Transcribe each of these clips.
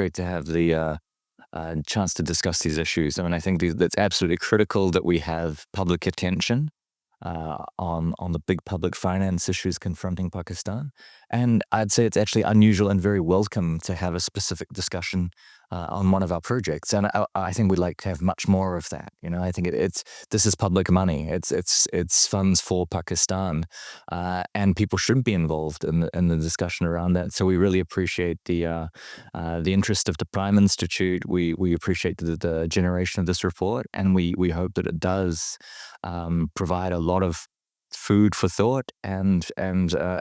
great to have the chance to discuss these issues. I mean, I think that's absolutely critical that we have public attention on the big public finance issues confronting Pakistan. And I'd say it's actually unusual and very welcome to have a specific discussion on one of our projects. And I think we'd like to have much more of that. I think this is public money. It's funds for Pakistan, and people should be involved in the discussion around that. So we really appreciate the interest of the Prime Institute. We appreciate the generation of this report, and we hope that it does provide a lot of food for thought and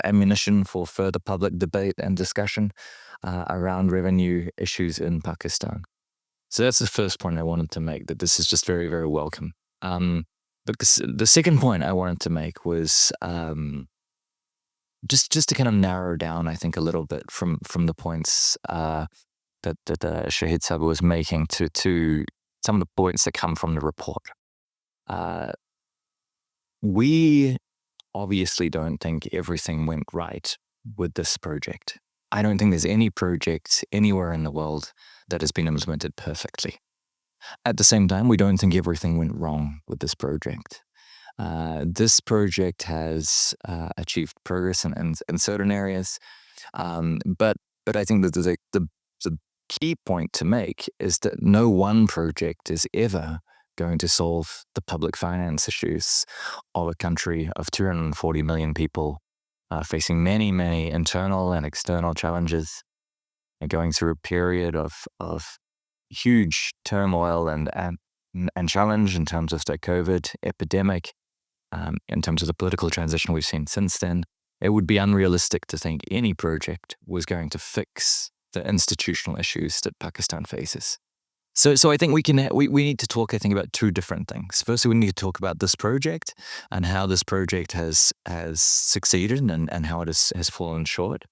ammunition for further public debate and discussion around revenue issues in Pakistan. So that's the first point I wanted to make, that this is just very, very welcome. But the second point I wanted to make was just to kind of narrow down, I think, a little bit from the points that Shahid Sab was making to some of the points that come from the report. We obviously don't think everything went right with this project. I don't think there's any project anywhere in the world that has been implemented perfectly. At the same time, we don't think everything went wrong with this project. This project has achieved progress in certain areas, but I think that the key point to make is that no one project is ever going to solve the public finance issues of a country of 240 million people facing many, many internal and external challenges, and going through a period of huge turmoil and challenge in terms of the COVID epidemic, in terms of the political transition we've seen since then. It would be unrealistic to think any project was going to fix the institutional issues that Pakistan faces. So I think we need to talk, I think, about two different things. Firstly, we need to talk about this project and how this project has succeeded and how it has fallen short.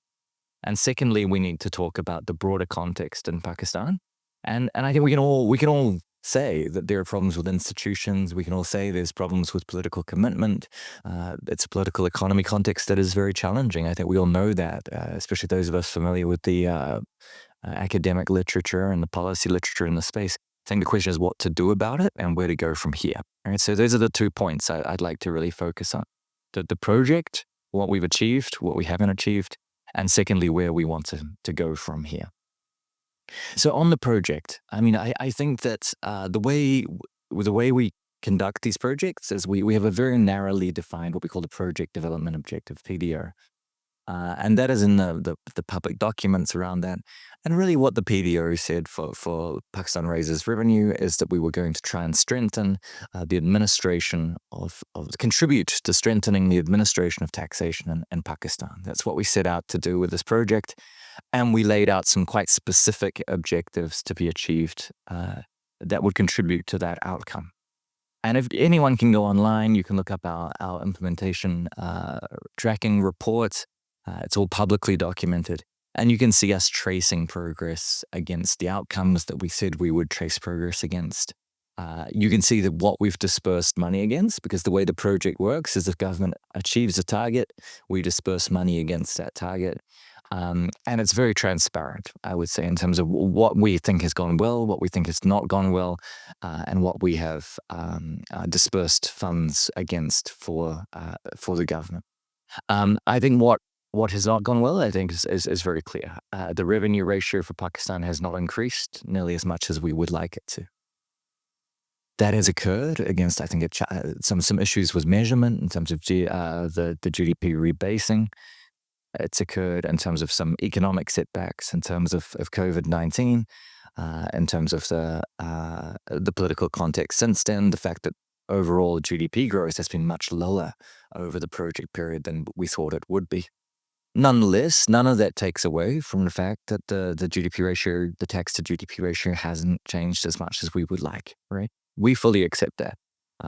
And secondly, we need to talk about the broader context in Pakistan. And I think we can all say that there are problems with institutions. We can all say there's problems with political commitment. It's a political economy context that is very challenging. I think we all know that, especially those of us familiar with the academic literature and the policy literature in the space. I think the question is what to do about it and where to go from here. All right, so those are the 2 points I'd like to really focus on. The project, what we've achieved, what we haven't achieved, and secondly, where we want to go from here. So on the project, I mean, I think that the way we conduct these projects is we have a very narrowly defined what we call the Project Development Objective, PDO. And that is in the public documents around that. And really what the PDO said for Pakistan Raises Revenue is that we were going to try and strengthen the administration contribute to strengthening the administration of taxation in Pakistan. That's what we set out to do with this project. And we laid out some quite specific objectives to be achieved that would contribute to that outcome. And if anyone can go online, you can look up our implementation tracking report. It's all publicly documented. And you can see us tracing progress against the outcomes that we said we would trace progress against. You can see that what we've dispersed money against, because the way the project works is if government achieves a target, we disperse money against that target. And it's very transparent, I would say, in terms of what we think has gone well, what we think has not gone well, and what we have dispersed funds against for the government. I think what has not gone well, I think, is very clear. The revenue ratio for Pakistan has not increased nearly as much as we would like it to. That has occurred against, I think, some issues with measurement in terms of the GDP rebasing. It's occurred in terms of some economic setbacks, in terms of COVID-19, in terms of the political context since then, the fact that overall GDP growth has been much lower over the project period than we thought it would be. Nonetheless, none of that takes away from the fact that the GDP ratio, the tax to GDP ratio hasn't changed as much as we would like, right? We fully accept that.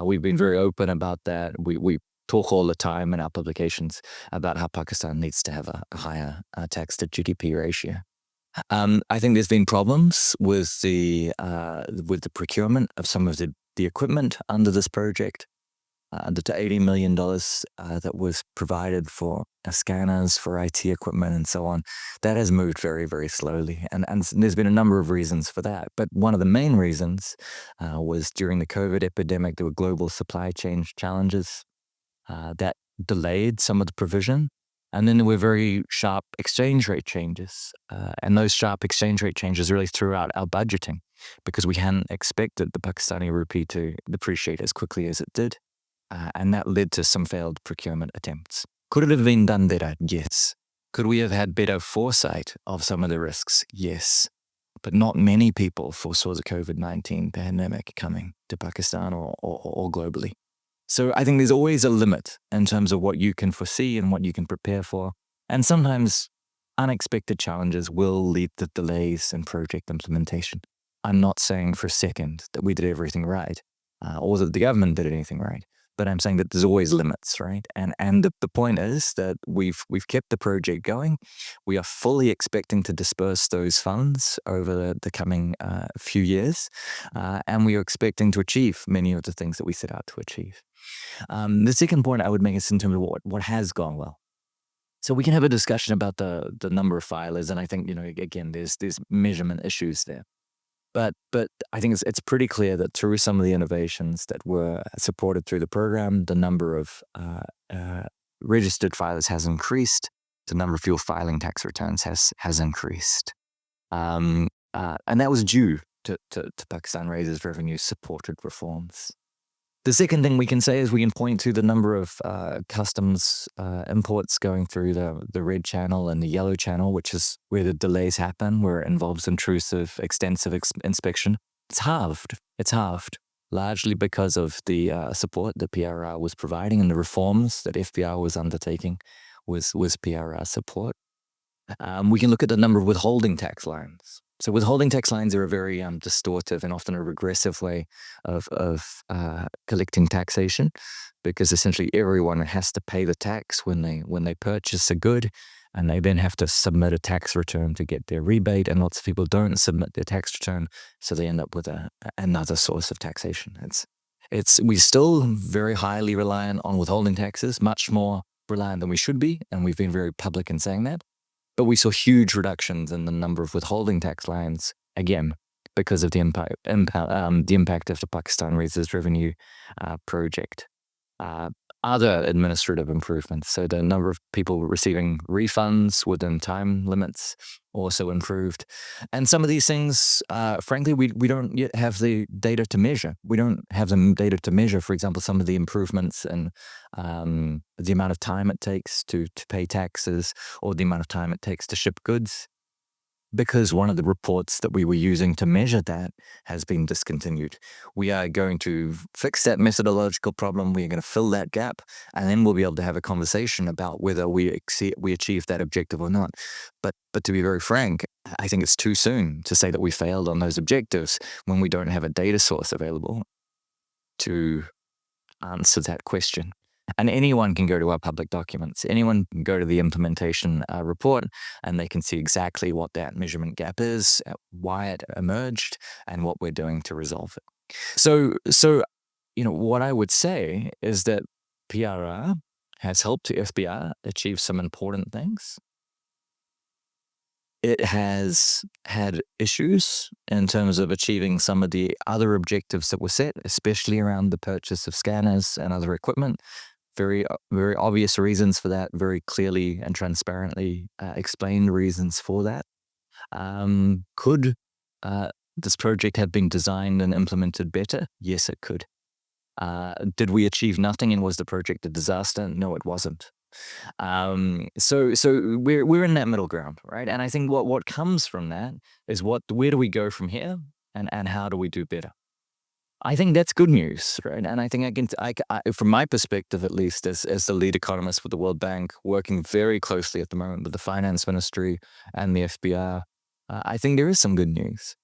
We've been very open about that. We talk all the time in our publications about how Pakistan needs to have a higher tax to GDP ratio. I think there's been problems with the procurement of some of the equipment under this project. The $80 million that was provided for scanners for IT equipment and so on, that has moved very, very slowly. And there's been a number of reasons for that. But one of the main reasons was during the COVID epidemic, there were global supply chain challenges that delayed some of the provision. And then there were very sharp exchange rate changes. And those sharp exchange rate changes really threw out our budgeting because we hadn't expected the Pakistani rupee to depreciate as quickly as it did. And that led to some failed procurement attempts. Could it have been done better? Yes. Could we have had better foresight of some of the risks? Yes. But not many people foresaw the COVID-19 pandemic coming to Pakistan or globally. So I think there's always a limit in terms of what you can foresee and what you can prepare for. And sometimes unexpected challenges will lead to delays in project implementation. I'm not saying for a second that we did everything right or that the government did anything right. But I'm saying that there's always limits, right? And the point is that we've kept the project going. We are fully expecting to disperse those funds over the coming few years, and we are expecting to achieve many of the things that we set out to achieve. The second point I would make is in terms of what has gone well. So we can have a discussion about the number of filers, and I think again there's measurement issues there. But I think it's pretty clear that through some of the innovations that were supported through the program, the number of registered filers has increased. The number of fuel filing tax returns has increased, and that was due to Pakistan Raises revenue supported reforms. The second thing we can say is we can point to the number of customs imports going through the red channel and the yellow channel, which is where the delays happen, where it involves intrusive, extensive inspection. It's halved. It's halved, largely because of the support that PRR was providing and the reforms that FBR was undertaking was PRR support. We can look at the number of withholding tax lines. So withholding tax lines are a very distortive and often a regressive way of collecting taxation, because essentially everyone has to pay the tax when they purchase a good, and they then have to submit a tax return to get their rebate. And lots of people don't submit their tax return, so they end up with another source of taxation. We still very highly reliant on withholding taxes, much more reliant than we should be, and we've been very public in saying that. But we saw huge reductions in the number of withholding tax lines, again, because of the impact of the Pakistan Raises Revenue project. Other administrative improvements, so the number of people receiving refunds within time limits also improved. And some of these things, frankly, we don't yet have the data to measure. We don't have the data to measure, for example, some of the improvements in the amount of time it takes to pay taxes or the amount of time it takes to ship goods, because one of the reports that we were using to measure that has been discontinued. We are going to fix that methodological problem. We are going to fill that gap, and then we'll be able to have a conversation about whether we achieved that objective or not. But to be very frank, I think it's too soon to say that we failed on those objectives when we don't have a data source available to answer that question. And anyone can go to our public documents. Anyone can go to the implementation report, and they can see exactly what that measurement gap is, why it emerged, and what we're doing to resolve it. So what I would say is that PRR has helped FBR achieve some important things. It has had issues in terms of achieving some of the other objectives that were set, especially around the purchase of scanners and other equipment. Very, very obvious reasons for that, very clearly and transparently explained reasons for that. Could this project have been designed and implemented better? Yes, it could. Did we achieve nothing, and was the project a disaster? No, it wasn't. So we're in that middle ground, right? And I think what comes from that is where do we go from here, and how do we do better? I think that's good news, right? And I think from my perspective, at least, as the lead economist with the World Bank, working very closely at the moment with the Finance Ministry and the FBR, I think there is some good news.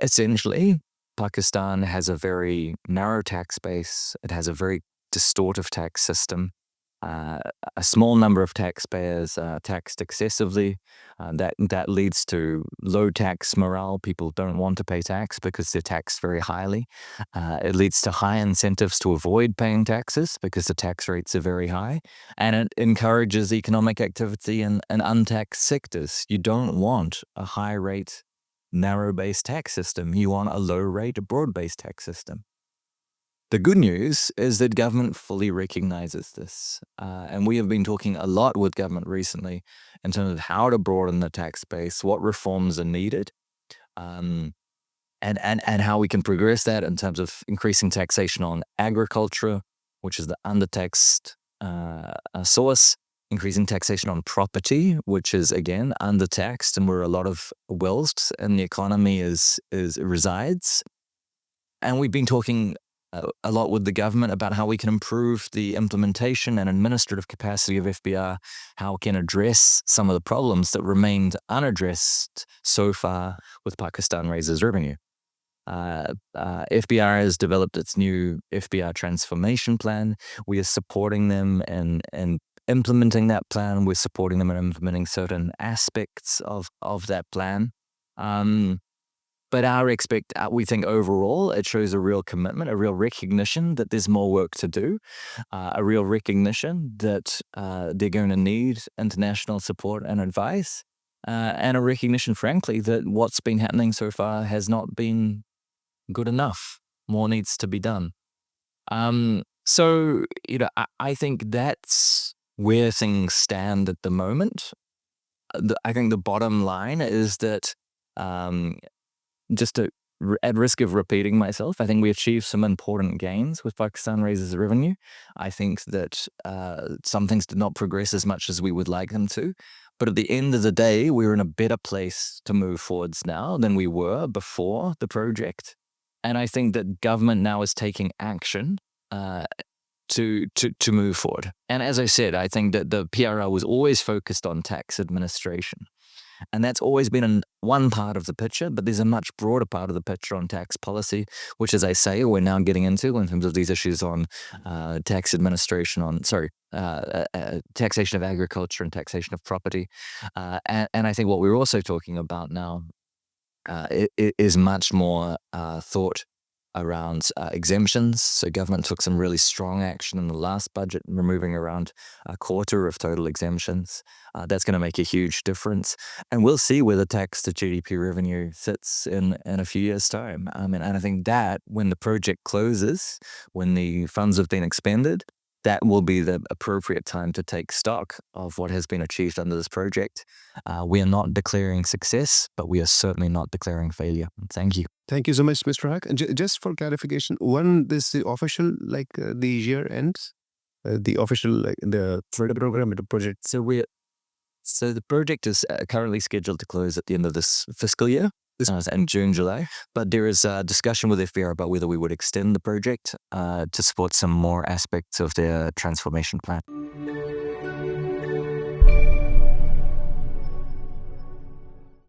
Essentially, Pakistan has a very narrow tax base. It has a very distortive tax system. a small number of taxpayers are taxed excessively. That leads to low tax morale. People don't want to pay tax because they're taxed very highly. It leads to high incentives to avoid paying taxes because the tax rates are very high. And it encourages economic activity in untaxed sectors. You don't want a high rate, narrow-based tax system. You want a low-rate, broad-based tax system. The good news is that government fully recognizes this. And we have been talking a lot with government recently in terms of how to broaden the tax base, what reforms are needed, and how we can progress that in terms of increasing taxation on agriculture, which is the undertaxed source, increasing taxation on property, which is, again, undertaxed and where a lot of wealth in the economy resides. And we've been talking a lot with the government about how we can improve the implementation and administrative capacity of FBR, how we can address some of the problems that remained unaddressed so far with Pakistan Raises Revenue. FBR has developed its new FBR transformation plan. We are supporting them in implementing that plan. We're supporting them in implementing certain aspects of that plan. But we think overall it shows a real commitment, a real recognition that there's more work to do, a real recognition that they're going to need international support and advice, and a recognition, frankly, that what's been happening so far has not been good enough. More needs to be done. So, I think that's where things stand at the moment. I think the bottom line is that just at risk of repeating myself, I think we achieved some important gains with Pakistan Raises Revenue. I think that some things did not progress as much as we would like them to. But at the end of the day, we're in a better place to move forwards now than we were before the project. And I think that government now is taking action to move forward. And as I said, I think that the PRR was always focused on tax administration. And that's always been one part of the picture, but there's a much broader part of the picture on tax policy, which, as I say, we're now getting into in terms of these issues on tax administration, taxation of agriculture and taxation of property. And I think what we're also talking about now is much more thought around exemptions. So government took some really strong action in the last budget, removing around a quarter of total exemptions. That's going to make a huge difference. And we'll see where the tax to GDP revenue sits in a few years' time. And I think that when the project closes, when the funds have been expended, that will be the appropriate time to take stock of what has been achieved under this project. We are not declaring success, but we are certainly not declaring failure. Thank you. Thank you so much, Mr. Haque. And just for clarification, when this official, the year ends, the official, the program, the project? So the project is currently scheduled to close at the end of this fiscal year. In June, July. But there is a discussion with FBR about whether we would extend the project to support some more aspects of their transformation plan.